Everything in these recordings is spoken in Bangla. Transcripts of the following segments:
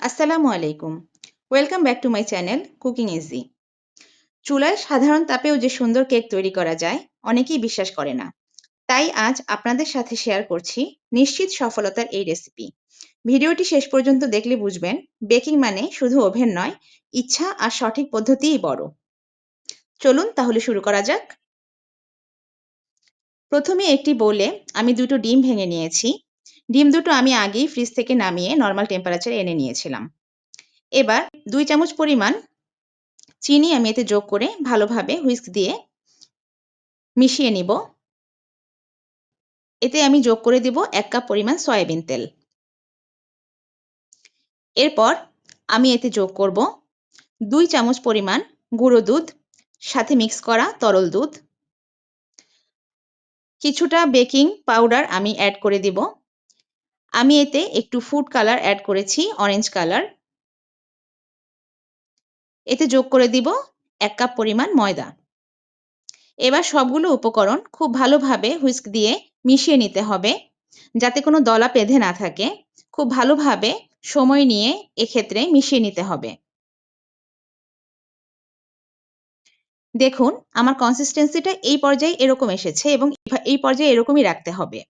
আসসালামু আলাইকুম। Welcome back to my channel cooking easy. চুলায় সাধারণ তাপেও যে সুন্দর কেক তৈরি করা যায় অনেকেই বিশ্বাস করে না। তাই আজ আপনাদের সাথে শেয়ার করছি নিশ্চিত সফলতার এই রেসিপি। ভিডিওটি শেষ পর্যন্ত দেখলে বুঝবেন বেকিং মানে শুধু ওভেন নয়, ইচ্ছা আর সঠিক পদ্ধতিই বড়। চলুন তাহলে শুরু করা যাক। প্রথমে একটি বোলে আমি দুটো ডিম ভেঙে নিয়েছি। ডিম দুটো আমি আগেই ফ্রিজ থেকে নামিয়ে নর্মাল টেম্পারেচারে এনে নিয়েছিলাম। এবার 2 চামচ পরিমাণ চিনি আমি এতে যোগ করে ভালোভাবে হুইস্ক দিয়ে মিশিয়ে নিব। এতে আমি যোগ করে দিব 1 কাপ পরিমাণ সয়াবিন তেল। এরপর আমি এতে যোগ করব 2 চামচ পরিমাণ গুঁড়ো দুধ, সাথে মিক্স করা তরল দুধ। কিছুটা বেকিং পাউডার আমি অ্যাড করে দিব। আমি এতে একটু ফুড কালার অ্যাড করেছি, অরেঞ্জ কালার। এতে যোগ করে দিব 1 কাপ পরিমাণ ময়দা। এবার সবগুলো উপকরণ খুব ভালোভাবে হুইস্ক দিয়ে মিশিয়ে নিতে হবে, যাতে কোনো দলা বেঁধে না থাকে। খুব ভালোভাবে সময় নিয়ে এক্ষেত্রে মিশিয়ে নিতে হবে। দেখুন আমার কনসিস্টেন্সিটা এই পর্যায়ে এরকম এসেছে এবং এই পর্যায়ে এরকমই রাখতে হবে।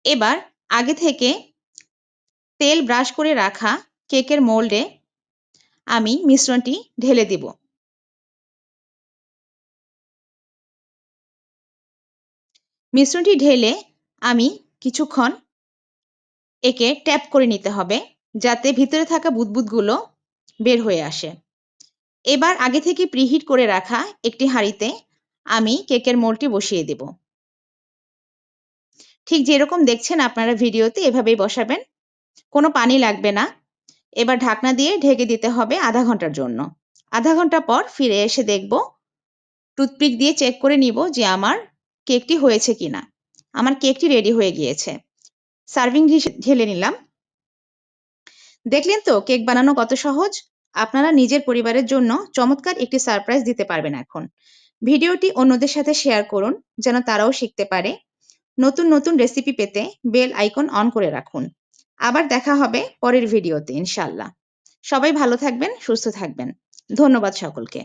এবার আগে থেকে তেল ব্রাশ করে রাখা কেকের মোল্ডে আমি মিশ্রণটি ঢেলে দিব। মিশ্রণটি ঢেলে আমি কিছুক্ষণ একে ট্যাপ করে নিতে হবে, যাতে ভিতরে থাকা বুদবুদগুলো বের হয়ে আসে। এবার আগে থেকে প্রিহিট করে রাখা একটি হাঁড়িতে আমি কেকের মোল্ডটি বসিয়ে দেব। ঠিক যেরকম দেখছেন আপনারা ভিডিওতে এভাবেই বসাবেন। কোনো পানি লাগবে না। এবার ঢাকনা দিয়ে ঢেকে দিতে হবে আধা ঘন্টার জন্য। আধা ঘন্টা পর ফিরে এসে দেখব, টুথপিক দিয়ে চেক করে নিব যে আমার কেকটি হয়েছে কিনা। আমার কেকটি রেডি হয়ে গিয়েছে। সার্ভিং ডিশে ঢেলে নিলাম। দেখলেন তো কেক বানানো কত সহজ। আপনারা নিজের পরিবারের জন্য চমৎকার একটি সারপ্রাইজ দিতে পারবেন এখন। ভিডিওটি অন্যদের সাথে শেয়ার করুন, যেন তারাও শিখতে পারে। নতুন নতুন রেসিপি পেতে বেল আইকন অন করে রাখুন। আবার দেখা হবে পরের ভিডিওতে ইনশাআল্লাহ। সবাই ভালো থাকবেন, সুস্থ থাকবেন। ধন্যবাদ সকলকে।